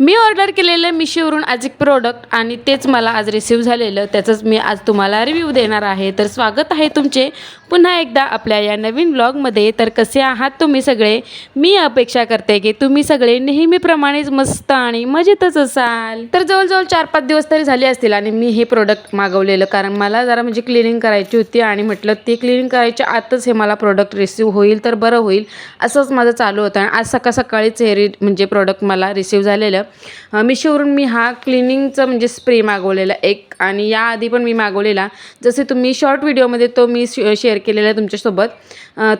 मी order केलेलं मिशोवरून आज एक प्रोडक्ट आणि तेच मला आज रिसीव झालेलं, त्याचंच मी आज तुम्हाला रिव्ह्यू देणार आहे. तर स्वागत आहे तुमचे पुन्हा एकदा आपल्या या नवीन व्लॉगमध्ये. तर कसे आहात तुम्ही सगळे? मी अपेक्षा करते की तुम्ही सगळे नेहमीप्रमाणेच मस्त आणि मजेतच असाल. तर जवळजवळ 4-5 दिवस तरी झाले असतील आणि मी हे प्रोडक्ट मागवलेलं, कारण मला जरा म्हणजे क्लिनिंग करायची होती आणि म्हटलं ते क्लिनिंग करायच्या आतच हे मला प्रोडक्ट रिसीव होईल तर बरं होईल, असंच माझं चालू होतं. आणि आज सकाळीच हे म्हणजे प्रोडक्ट मला रिसीव झालेलं. मिशोवरून मी हा क्लिनिंगचं म्हणजे स्प्रे मागवलेला एक, आणि याआधी पण मी मागवलेला, जसे तुम्ही शॉर्ट व्हिडिओमध्ये तो मी शेअर केलेला तुमच्यासोबत.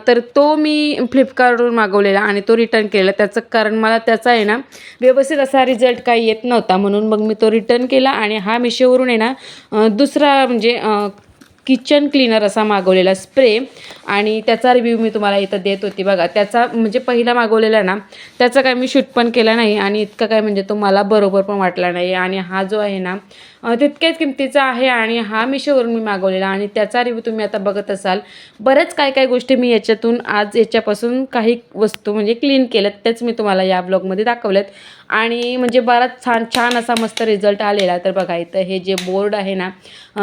तर तो मी फ्लिपकार्टवरून मागवलेला आणि तो रिटर्न केलेला. त्याचं कारण मला त्याचा आहे ना व्यवस्थित असा रिझल्ट काही येत नव्हता, म्हणून मग मी तो रिटर्न केला. आणि हा मिशोवरून आहे ना दुसरा म्हणजे किचन क्लीनर असा मागवलेला स्प्रे, आणि त्याचा रिव्ह्यू मी तुम्हाला इथं देत होती बघा. त्याचा म्हणजे पहिला मागवलेला ना, त्याचा काय मी शूट पण केला नाही आणि इतका काय म्हणजे तो मला बरोबर पण वाटला नाही. आणि हा जो आहे ना तितक्याच किमतीचा आहे आणि हा मिशोवरून मी मागवलेला आणि त्याचा रिव्ह्यू तुम्ही आता बघत असाल. बऱ्याच काय गोष्टी मी याच्यातून आज याच्यापासून काही वस्तू म्हणजे क्लीन केल्यात, तेच मी तुम्हाला या ब्लॉगमध्ये दाखवल्यात. आणि म्हणजे बराच छान असा मस्त रिझल्ट आलेला. तर बघा इथं हे जे बोर्ड आहे ना,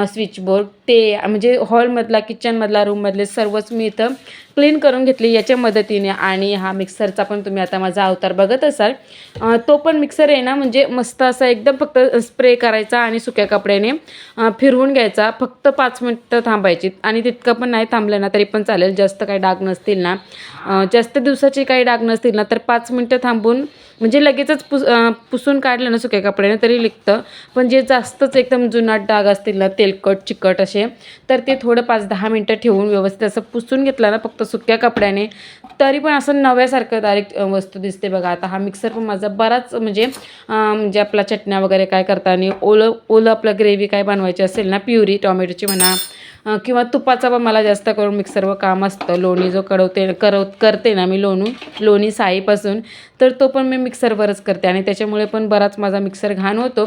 स्विच बोर्ड, ते म्हणजे हॉलमधला, किचनमधला, रूममधले सर्वच मी इथं क्लीन करून घेतली याच्या मदतीने. आणि हा मिक्सरचा पण तुम्ही आता माझा अवतार बघत असाल. तो पण मिक्सर आहे ना म्हणजे मस्त असा एकदम फक्त स्प्रे करायचा आणि सुक्या कपड्याने फिरवून घ्यायचा. फक्त 5 मिनिटं थांबायची, आणि तितकं पण नाही थांबलं ना तरी पण चालेल. जास्त काही डाग नसतील ना, जास्त दिवसाचे काही डाग नसतील ना, तर 5 मिनिटं थांबून म्हणजे लगेचच पुसून काढलं ना सुक्या कपड्याने तरी निघतं. पण जे जास्तच एकदम जुनाट डाग असतील ना, तेलकट चिकट असे, तर ते थोडं 5-10 मिनिटं ठेवून व्यवस्थित असं पुसून घेतलं ना फक्त सुक्या कपड्याने, तरी पण असं नव्यासारखं डायरेक्ट वस्तू दिसते बघा. आता हा मिक्सर पण माझा बराच म्हणजे आपला चटण्या वगैरे काय करताना ओलं आपलं ग्रेव्ही काय बनवायची असेल ना, प्युरी टॉमॅटोची म्हणा, किंवा तुपाचा पण मला जास्त करून मिक्सरवर काम असतं. लोणी जो करते ना मी लोणी साईपासून, तर तो पण मी मिक्सरवरच करते आणि त्याच्यामुळे पण बराच माझा मिक्सर घाण होतो.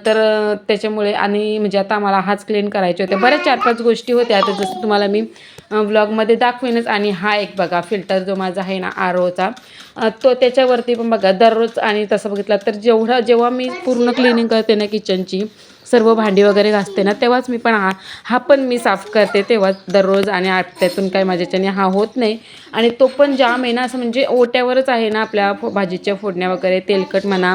तर त्याच्यामुळे, आणि म्हणजे आता मला हाच क्लीन करायचे होते. बऱ्याच 4-5 गोष्टी होत्या, आता जसं तुम्हाला मी व्लॉगमध्ये दाखवेनच. आणि हा एक बघा फिल्टर जो माझा आहे ना आरोचा, तो त्याच्यावरती पण बघा दररोज, आणि तसं बघितलं तर जेव्हा मी पूर्ण क्लिनिंग करते ना किचनची, सर्व भांडी वगैरे घासते ना, तेव्हाच मी पण हा पण मी साफ करते तेव्हाच दररोज. आणि त्यातून काय माझ्याच्याने हा होत नाही. आणि तो पण जाम आहे ना असं म्हणजे ओट्यावरच आहे ना, आपल्या भाजीच्या फोडण्या वगैरे, तेलकट म्हणा,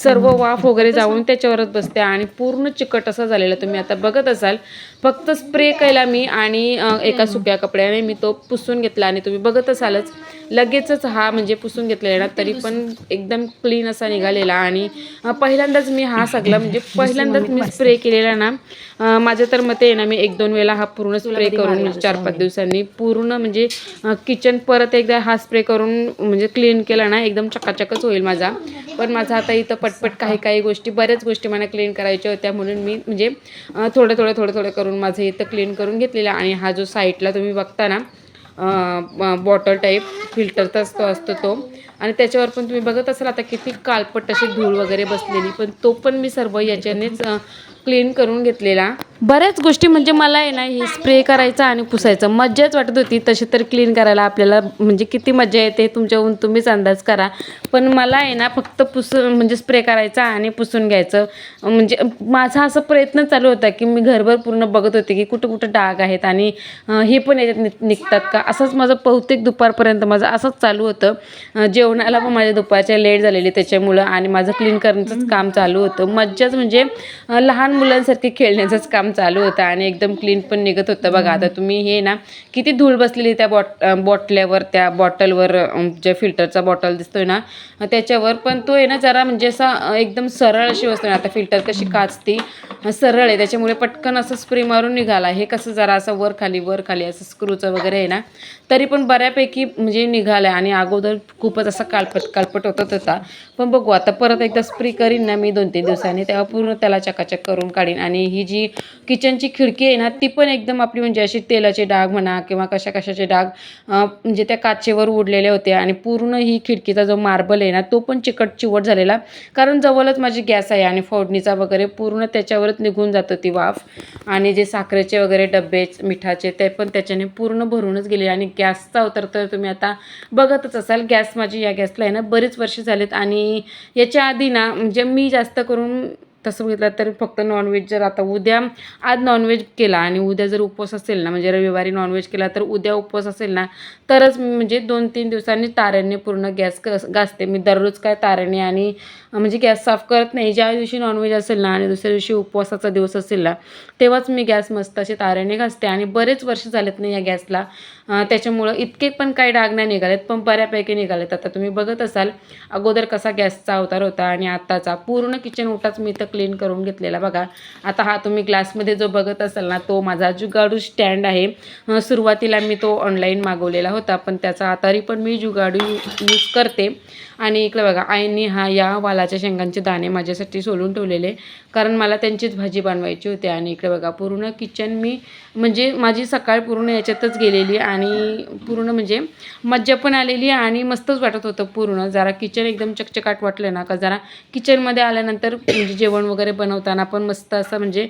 सर्व वाफ वगैरे जाऊन त्याच्यावरच बसते आणि पूर्ण चिकट असं झालेलं तुम्ही आता बघत असाल. फक्त स्प्रे केला मी आणि एका सुक्या कपड्याने मी तो पुसून घेतला, आणि तुम्ही बघत असालच लगेचच हा म्हणजे पुसून घेतलेला, तरी पण एकदम क्लीन असा निघालेला. आणि पहिल्यांदाच मी हा सगळा म्हणजे पहिल्यांदाच मी स्प्रे केलेला ना, माझ्या तर मते आहे ना, मी 1-2 वेळेला हा पूर्ण स्प्रे करून 4-5 दिवसांनी पूर्ण म्हणजे किचन परत एकदा हा स्प्रे करून म्हणजे क्लीन केला ना, एकदम चकाचकच होईल माझा. पण माझा आता इथं पटपट काही गोष्टी, बऱ्याच गोष्टी मला क्लीन करायच्या होत्या, म्हणून मी म्हणजे थोडं करून माझं इथं क्लीन करून घेतलेलं. आणि हा जो साईडला तुम्ही बघता ना बॉटल टाईप फिल्टरचाच तो असतो तो, आणि त्याच्यावर पण तुम्ही बघत असाल आता किती कालपट अशी धूळ वगैरे बसलेली, पण तो पण मी सर्व याच्यानेच क्लीन करून घेतलेला. बऱ्याच गोष्टी म्हणजे मला आहे ना ही स्प्रे करायचा आणि पुसायचं मज्जाच वाटत होती. तशी तर क्लीन करायला आपल्याला म्हणजे किती मजा येते तुमच्याहून तुम्हीच अंदाज करा. पण मला आहे ना फक्त म्हणजे स्प्रे करायचा आणि पुसून घ्यायचं. म्हणजे माझा असा प्रयत्न चालू होता की मी घरभर पूर्ण बघत होते की कुठं डाग आहेत आणि हे पण याच्यात निघतात का, असंच माझं बहुतेक दुपारपर्यंत माझं असंच चालू होतं. जेवणाला पण माझ्या दुपारच्या लेट झालेली त्याच्यामुळं, आणि माझं क्लीन करण्याचंच काम चालू होतं. मज्जाच म्हणजे लहान मुलांसारखे खेळण्याचंच काम चालू होतं आणि एकदम क्लीन पण निघत होतं बघा. आता तुम्ही हे ना किती धूळ बसलेली त्या बॉटल्यावर, त्या बॉटलवर, जे फिल्टरचा बॉटल दिसतोय ना त्याच्यावर, पण तो आहे ना जरा म्हणजे असा एकदम सरळ अशी वस्तू आहे. आता फिल्टर कशी काचती सरळ आहे, त्याच्यामुळे पटकन असं स्प्रे मारून निघाला. हे कसं जरा असं वर खाली असं स्क्रूचं वगैरे आहे ना, तरी पण बऱ्यापैकी म्हणजे निघालं. आणि अगोदर खूपच असा कालपट होता. पण बघू आता परत एकदा स्प्रे करीन ना मी 2-3 दिवसांनी, तेव्हा पूर्ण त्याला चकाचक करून काढीन. आणि ही जी किचनची खिडकी आहे ना ती पण एकदम आपली म्हणजे अशी तेलाचे डाग म्हणा किंवा कशाचे डाग म्हणजे त्या काचेवर उडलेले होते. आणि पूर्ण ही खिडकीचा जो मार्बल आहे ना तो पण चिवट झालेला, कारण जवळच माझी गॅस आहे आणि फोडणीचा वगैरे पूर्ण त्याच्यावरच निघून जातं ती वाफ. आणि जे साखरेचे वगैरे डबे मिठाचे ते पण त्याच्याने पूर्ण भरूनच गेले. आणि गॅसचा अवतार तर तुम्ही आता बघतच असाल. गॅस माझी या गॅसला आहे ना बरेच वर्ष झालेत. आणि याच्या आधी ना म्हणजे मी जास्त करून तसं बघितलं तर फक्त नॉनव्हेज जर आता आज नॉनव्हेज केला आणि उद्या जर उपवास असेल ना, म्हणजे रविवारी नॉनव्हेज केला तर उद्या उपवास असेल ना, तरच मी म्हणजे 2-3 दिवसांनी तारेने पूर्ण गॅस घासते. मी दररोज काय तारेने आणि म्हणजे गॅस साफ करत नाही. ज्या दिवशी नॉनव्हेज असेल ना आणि दुसऱ्या दिवशी उपवासाचा दिवस असेल ना, तेव्हाच मी गॅस मस्त असे तारेने घासते. आणि बरेच वर्ष झालेत नाही या गॅसला, त्याच्यामुळं इतके पण काही डाग नाही निघालेत, पण बऱ्यापैकी निघालेत. आता तुम्ही बघत असाल अगोदर कसा गॅसचा अवतार होता आणि आत्ताचा पूर्ण किचन ओटाच मी तर क्लीन करून घेतलेला बघा. आता हा तुम्ही ग्लासमध्ये जो बघत असाल ना, तो माझा जुगाडू स्टँड आहे. सुरुवातीला मी तो ऑनलाईन मागवलेला होता, पण त्याचा तरी पण मी जुगाडू यूज करते. आणि इकडे बघा आईने या वालाच्या शेंगांचे दाणे माझ्यासाठी सोलून ठेवलेले, कारण मला त्यांचीच भाजी बनवायची होती. आणि इकडे बघा पूर्ण किचन मी म्हणजे माझी सकाळ पूर्ण याच्यातच गेलेली आणि पूर्ण म्हणजे मज्जा पण आलेली आणि मस्तच वाटत होतं पूर्ण. जरा किचन एकदम चकचकाट वाटलं ना का जरा किचनमध्ये आल्यानंतर म्हणजे जेवण वगैरे बनवताना पण मस्त असं म्हणजे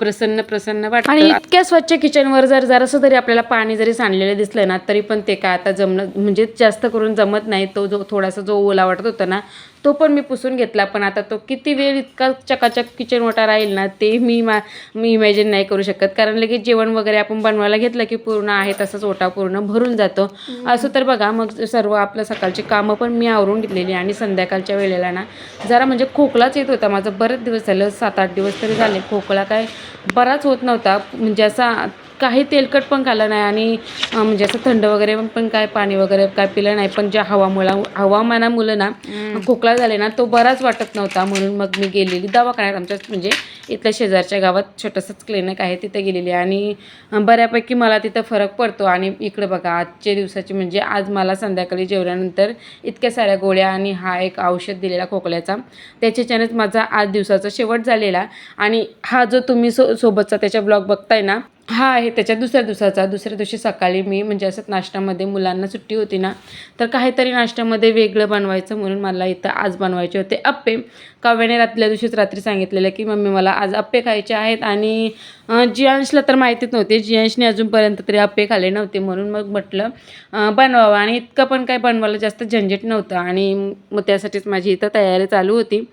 प्रसन्न प्रसन्न वाटतं. आणि इतक्या स्वच्छ किचनवर जरासं तरी आपल्याला पाणी जरी सांडलेलं दिसलं ना, तरी पण ते काय आता जमणं म्हणजे जास्त करून जमत नाही. तो थोडासा जो ओला वाटत होता ना, तो पण मी पुसून घेतला. पण आता तो किती वेळ इतका चकाचक किचन ओटा राहील ना, ते मी इमॅजिन नाही करू शकत. कारण लगेच जेवण वगैरे आपण बनवायला घेतलं की पूर्ण आहे तसंच ओटा पूर्ण भरून जातो. असं तर बघा मग सर्व आपलं सकाळची कामं पण मी आवरून घेतलेली. आणि संध्याकाळच्या वेळेला ना जरा म्हणजे खोकलाच येत होता माझा. बरेच दिवस झालं, 7-8 दिवस तरी झाले. खोकला काय बराच होत नव्हता, म्हणजे असा काही तेलकट पण खाल्लं नाही आणि म्हणजे असं थंड वगैरे पण काय पाणी वगैरे काय पिलं नाही. पण ज्या हवामानामुळे ना खोकला झाले ना, तो बराच वाटत नव्हता. म्हणून मग मी गेलेली दवाखान्यात. आमच्या म्हणजे इथल्या शेजारच्या गावात छोटंसंच क्लिनिक आहे, तिथे गेलेली आणि बऱ्यापैकी मला तिथं फरक पडतो. आणि इकडे बघा आजच्या दिवसाची म्हणजे आज मला संध्याकाळी जेवल्यानंतर इतक्या साऱ्या गोळ्या आणि हा एक औषध दिलेला खोकल्याचा, त्याच्याच्यानंच माझा आज दिवसाचा शेवट झालेला. आणि हा जो तुम्ही सोबतचा त्याच्या ब्लॉग बघताय ना, हा आहे त्याच्या दुसऱ्या दिवसाचा. दुसऱ्या दिवशी सकाळी मी म्हणजे असंच नाश्त्यामध्ये मुलांना सुट्टी होती ना, तर काहीतरी नाश्त्यामध्ये वेगळं बनवायचं म्हणून मला इथं आज बनवायचे होते अप्पे. काव्याने दिवशीच रात्री सांगितलेलं की मम्मी मला आज अप्पे खायचे आहेत. आणि जियांशला तर माहितीच नव्हते, जियांशने अजूनपर्यंत तरी अप्पे खाल्ले नव्हते. म्हणून मग म्हटलं बनवावं. आणि इतकं पण काय बनवायला जास्त झंझट नव्हतं. आणि मग त्यासाठीच माझी इथं तयारी चालू होती.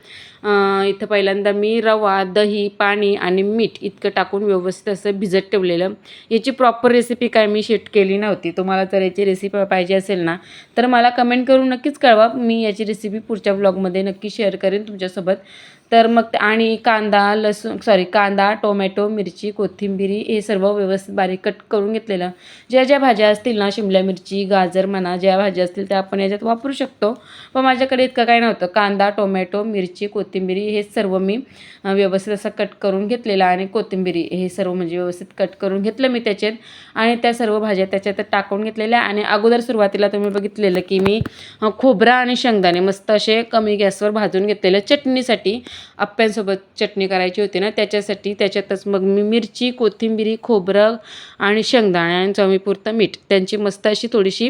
इथं पहिल्यांदा मी रवा, दही, पाणी आणि मीठ इतकं टाकून व्यवस्थित असं भिजत ठेवलेलं. याची प्रॉपर रेसिपी काय मी शेअर केली नव्हती. तुम्हाला जर याची रेसिपी पाहिजे असेल ना, तर मला कमेंट करून नक्कीच कळवा. मी याची रेसिपी पुढच्या ब्लॉगमध्ये नक्की शेअर करेन तुमच्यासोबत. तर मग आणि कांदा, टोमॅटो, मिरची, कोथिंबिरी हे सर्व व्यवस्थित बारीक कट करून घेतलेलं. ज्या भाज्या असतील ना, शिमला मिरची, गाजर म्हणा, ज्या भाज्या असतील त्या आपण याच्यात वापरू शकतो. पण माझ्याकडे इतकं काय नव्हतं. कांदा, टोमॅटो, मिरची, कोथिंबिरी हे सर्व मी व्यवस्थित असं कट करून घेतलेलं. आणि कोथिंबिरी हे सर्व म्हणजे व्यवस्थित कट करून घेतलं मी त्याच्यात. आणि त्या सर्व भाज्या त्याच्यात टाकून घेतलेल्या. आणि अगोदर सुरुवातीला तुम्ही बघितलेलं की मी खोबरा आणि शेंगदाणे मस्त असे कमी गॅसवर भाजून घेतलेलं चटणीसाठी. अप्प्यांसोबत चटणी करायची होती ना, त्याच्यासाठी त्याच्यातच मग मी मिरची, कोथिंबिरी, खोबरं आणि शेंगदाणे आणि चवीपुरतं मीठ त्यांची मस्त अशी थोडीशी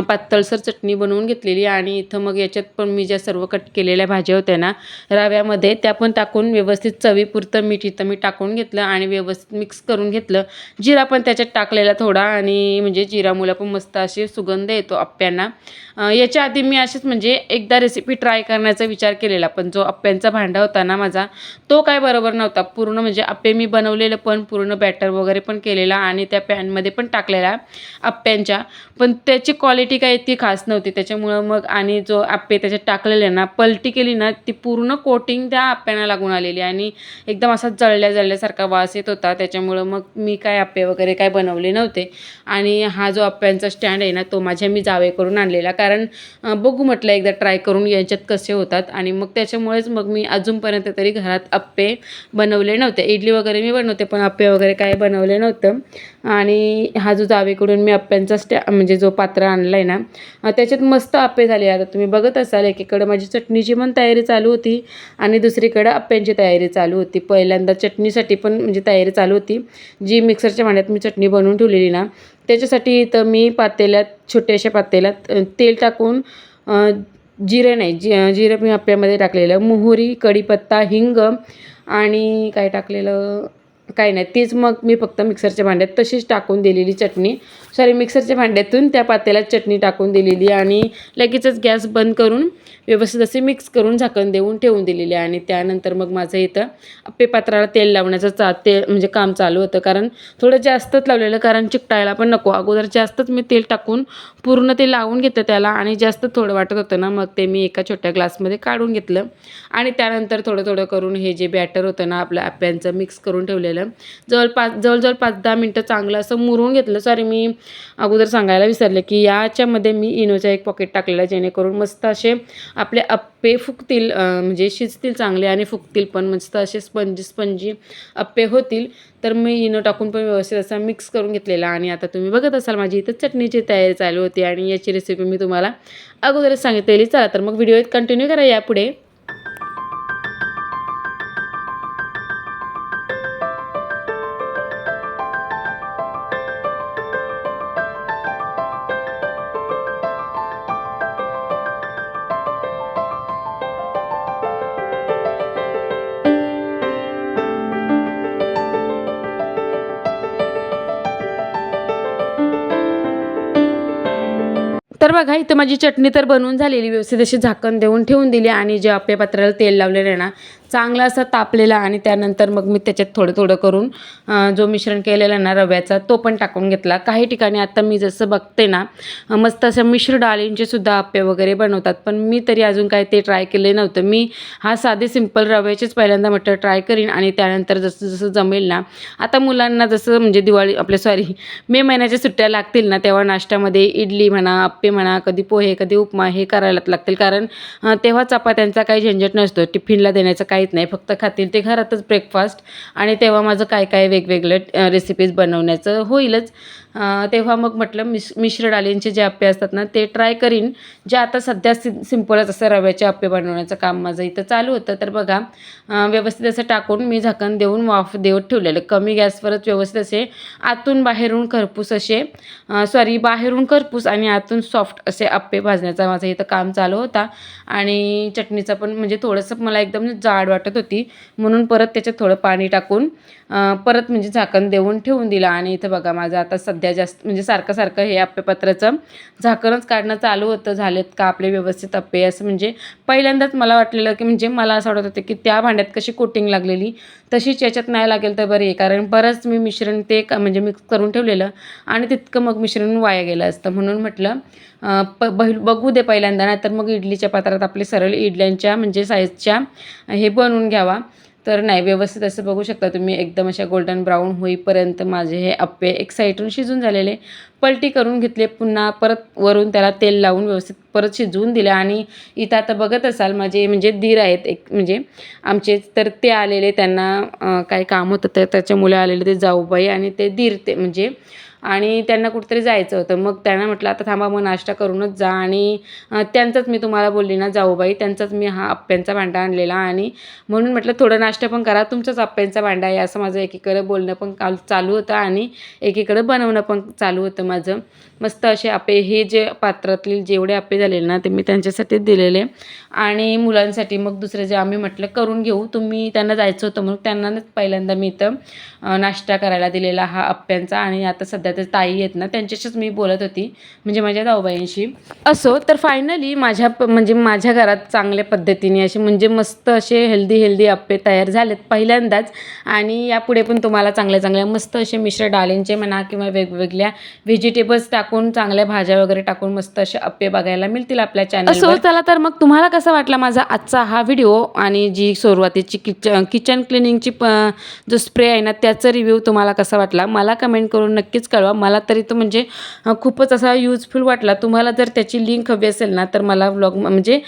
पातळसर चटणी बनवून घेतलेली. आणि इथं मग याच्यात पण मी ज्या सर्व कट केलेल्या भाज्या होत्या ना रव्यामध्ये, त्या पण टाकून व्यवस्थित चवीपुरतं मीठ इथं मी टाकून घेतलं आणि व्यवस्थित मिक्स करून घेतलं. जिरा पण त्याच्यात टाकलेला थोडा, आणि म्हणजे जिरामुळे पण मस्त असे सुगंध येतो अप्प्यांना. याच्या आधी मी अशीच म्हणजे एकदा रेसिपी ट्राय करण्याचा विचार केलेला, पण जो अप्प्यांचा भांडा होता ना माझा, तो काय बरोबर नव्हता. पूर्ण म्हणजे अप्पे मी बनवलेलं पण पूर्ण बॅटर वगैरे पण केलेला आणि त्या पॅनमध्ये पण टाकलेला अप्प्यांच्या, पण त्याची क्वालिटी काय इतकी खास नव्हती. त्याच्यामुळं मग आणि जो अप्पे त्याच्यात टाकलेले ना, पलटी केली ना, ती पूर्ण कोटिंग त्या अप्प्यांना लागून आलेली आणि एकदम असा जळल्यासारखा वास येत होता. त्याच्यामुळं मग मी काय अप्पे वगैरे काय बनवले नव्हते. आणि हा जो अप्प्यांचा स्टँड आहे ना, तो मी जावेकडून आणलेला, कारण बघू म्हटलं एकदा ट्राय करून याच्यात कसे होतात. आणि मग त्याच्यामुळेच मग मी अजूनपर्यंत तरी घरात अप्पे बनवले नव्हते. इडली वगैरे मी बनवते, पण अप्पे वगैरे काय बनवले नव्हतं. आणि हा जो जावेकडून मी अप्प्यांचा म्हणजे जो पात्र आणला आहे ना, त्याच्यात मस्त अप्पे झाले. आता तुम्ही बघत असाल एकीकडं माझी चटणीची पण तयारी चालू होती आणि दुसरीकडं अप्प्यांची तयारी चालू होती. पहिल्यांदा चटणीसाठी पण म्हणजे तयारी चालू होती, जी मिक्सरच्या भांड्यात मी चटणी बनवून ठेवलेली ना, त्याच्यासाठी तर मी छोट्याशा पातेल्यात तेल टाकून जिरं मी अप्प्यामध्ये टाकलेलं, मोहरी, कढीपत्ता, हिंग आणि काय टाकलेलं, काही नाही, तीच मग मी फक्त मिक्सरच्या भांड्यात तशीच टाकून दिलेली चटणी, मिक्सरच्या भांड्यातून त्या पातेल्यात चटणी टाकून दिलेली आणि लगेचच गॅस बंद करून व्यवस्थित असे मिक्स करून झाकण देऊन ठेवून दिलेली. आणि त्यानंतर मग माझं इथं आप्पे पात्राला तेल लावण्याचं म्हणजे काम चालू होतं, कारण थोडं जास्तच लावलेलं, कारण चिकटायला पण नको. अगोदर जास्तच मी तेल टाकून पूर्ण ते लावून घेतलं त्याला आणि जास्त थोडं वाटत होतं ना, मग ते मी एका छोट्या ग्लासमध्ये काढून घेतलं आणि त्यानंतर थोडं थोडं करून हे जे बॅटर होतं ना आपल्या आप्यांचं मिक्स करून ठेवलेलं जवळजवळ 5-10 मिनटं चांगलं असं मुरून घेतलं. मी अगोदर सांगायला विसरले की याच्यामध्ये मी इनोचा एक पॉकेट टाकलेला, जेणेकरून मस्त असे आपले अप्पे फुगतील, म्हणजे शिजतील चांगले आणि फुगतील पण, मस्त असे स्पंजी अप्पे होतील. तर मी इनो टाकून पण व्यवस्थित असा मिक्स करून घेतलेला. आणि आता तुम्ही बघत असाल माझी इथं चटणीची तयारी चालू होती आणि याची रेसिपी मी तुम्हाला अगोदरच सांगितलेली. चला तर मग व्हिडिओ कंटिन्यू करा यापुढे. तर बघा इथं माझी चटणी तर बनवून झालेली, व्यवस्थित अशी झाकण देऊन ठेवून दिली आणि जे आप्पे पात्राला तेल लावलेलं आहे ना चांगला असा तापलेला. आणि त्यानंतर मग मी त्याच्यात थोडं थोडं करून जो मिश्रण केलेला ना रव्याचा तो पण टाकून घेतला. काही ठिकाणी आता मी जसं बघते ना मस्त असं मिश्र डाळींचे सुद्धा आप्पे वगैरे बनवतात, पण मी तरी अजून काय ते ट्राय केले नव्हतं. मी हा साधे सिंपल रव्याचेच पहिल्यांदा म्हटलं ट्राय करीन आणि त्यानंतर जसं जसं जमेल ना, आता मुलांना जसं म्हणजे मे महिन्याच्या सुट्ट्या लागतील ना, तेव्हा नाश्त्यामध्ये इडली म्हणा, आप्पे म्हणा, कधी पोहे, कधी उपमा हे करायलाच लागतील, कारण तेव्हा चपात्यांचा काही झंझट नसतो, टिफिनला देण्याचं काहीच नाही, फक्त खातील ते घरातच ब्रेकफास्ट. आणि तेव्हा माझं काय काय वेगवेगळं रेसिपीज बनवण्याचं होईलच. तेव्हा मग म्हटलं मिश्र डाळींचे जे आप्पे असतात ना ते ट्राय करीन, जे आता सध्या सिंपलच असं रव्याचे आप्पे बनवण्याचं काम माझं इथं चालू होतं. तर बघा व्यवस्थित असं टाकून मी झाकण देऊन वाफ देऊन ठेवलेलं, कमी गॅसवरच व्यवस्थित असे आतून बाहेरून खरपूस आणि आतून सॉफ्ट असे आप्पे भाजण्याचा माझं इथं काम चालू होता. आणि चटणीचं पण म्हणजे थोडंसं मला एकदम जाड वाटत होती, म्हणून परत त्याच्यात थोडं पाणी टाकून परत म्हणजे झाकण देऊन ठेवून दिलं. आणि इथं बघा माझं आता सध्या जास्त म्हणजे सारखं हे आप्पेपात्राचं झाकणच काढणं चालू होतं, झालेत का आपले व्यवस्थित आप्पे असं. म्हणजे पहिल्यांदाच मला वाटलेलं की म्हणजे मला असं वाटत होतं की त्या भांड्यात कशी कोटिंग लागलेली तशीच याच्यात नाही लागेल तर बरं आहे, कारण बरंच मी मिश्रण ते म्हणजे मिक्स करून ठेवलेलं आणि तितकं मग मिश्रण वाया गेलं असतं. म्हणून म्हटलं बघू दे पहिल्यांदा, नाही तर मग इडलीच्या पात्रात आपले सरळ इडल्यांच्या म्हणजे साईजच्या हे बनवून घ्यावा. तर नाही, व्यवस्थित असं बघू शकता तुम्ही एकदम अशा गोल्डन ब्राऊन होईपर्यंत माझे हे आप्पे एक साईडून शिजून झालेले, पलटी करून घेतले, पुन्हा परत वरून त्याला तेल लावून व्यवस्थित परत शिजवून दिले. आणि इथं आता बघत असाल माझे म्हणजे दीर आहेत एक म्हणजे आमचे, तर ते आलेले, त्यांना काही काम होतं तर त्याच्यामुळे आलेले ते जाऊबाई आणि ते दीर ते म्हणजे, आणि त्यांना कुठेतरी जायचं होतं. मग त्यांना म्हटलं आता थांबा मग नाश्ता करूनच जा. आणि त्यांचाच मी तुम्हाला बोलली ना जाऊबाई, त्यांचाच मी हा आप्प्यांचा भांडा आणलेला आणि म्हणून म्हटलं थोडं नाश्ता पण करा, तुमचाच आप्प्यांचा भांडा आहे असं माझं एकीकडे बोलणं पण काल चालू होतं आणि एकीकडे बनवणं पण चालू होतं माझं. मस्त असे आप्पे, हे जे पात्रातले जेवढे आप्पे झालेले ना ते मी त्यांच्यासाठीच दिलेले आणि मुलांसाठी मग दुसरे जे आम्ही म्हटलं करून घेऊ, तुम्ही त्यांना जायचं होतं म्हणून त्यांनाच पहिल्यांदा मी इथं नाश्ता करायला दिलेला हा आप्प्यांचा. आणि आता सध्या ते ताई आहेत ना त्यांच्याशीच मी बोलत होती, म्हणजे माझ्या जाऊबाईंशी. असो तर फायनली माझ्या घरात चांगल्या पद्धतीने असे म्हणजे मस्त असे हेल्दी आप्पे तयार झालेत पहिल्यांदाच. आणि यापुढे पण तुम्हाला चांगल्या मस्त असे मिश्र डाळींचे म्हणा किंवा वेगवेगळ्या व्हेजिटेबल्स टाकून चांगल्या भाज्या वगैरे टाकून मस्त असे आप्पे बघायला मिळतील आपल्या चॅनलवर. असो चला तर मग तुम्हाला कसा वाटला माझा आजचा हा व्हिडिओ आणि जी सुरुवातीची किचन क्लिनिंगची जो स्प्रे आहे ना त्याचा रिव्ह्यू तुम्हाला कसा वाटला मला कमेंट करून नक्कीच कळवा. मला तरी तो म्हणजे खूपच असा यूजफुल वाटला. तुम्हाला जर त्याची लिंक हवी असेल ना तर मला व्लॉग म्हणजे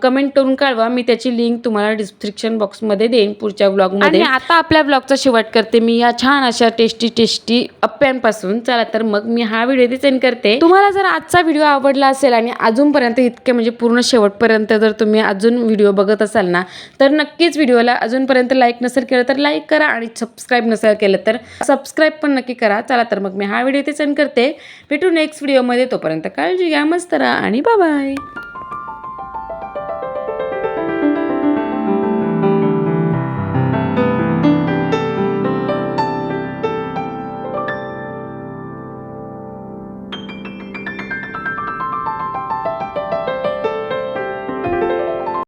कमेंट करून कळवा, मी त्याची लिंक तुम्हाला डिस्क्रिप्शन बॉक्समध्ये देईन पुढच्या व्लॉगमध्ये. आणि आता आपल्या व्लॉगचा शेवट करते मी या छान अशा टेस्टी आप्प्यांपासून. चला तर मग मी हा व्हिडिओ इथे सेंड करते. तुम्हाला जर आजचा व्हिडिओ आवडला असेल आणि अजूनपर्यंत इतके म्हणजे पूर्ण शेवटपर्यंत जर तुम्ही अजून व्हिडिओ बघत असाल ना तर नक्कीच व्हिडिओला अजूनपर्यंत लाईक नसेल केलं तर लाईक करा आणि सबस्क्राईब नसेल केलं तर सबस्क्राईब पण नक्की करा. चला तर मग मी हा व्हिडिओ इथे सेंड करते. भेटू नेक्स्ट व्हिडिओमध्ये, तोपर्यंत काळजी घ्या, मस्त राहा आणि बाय.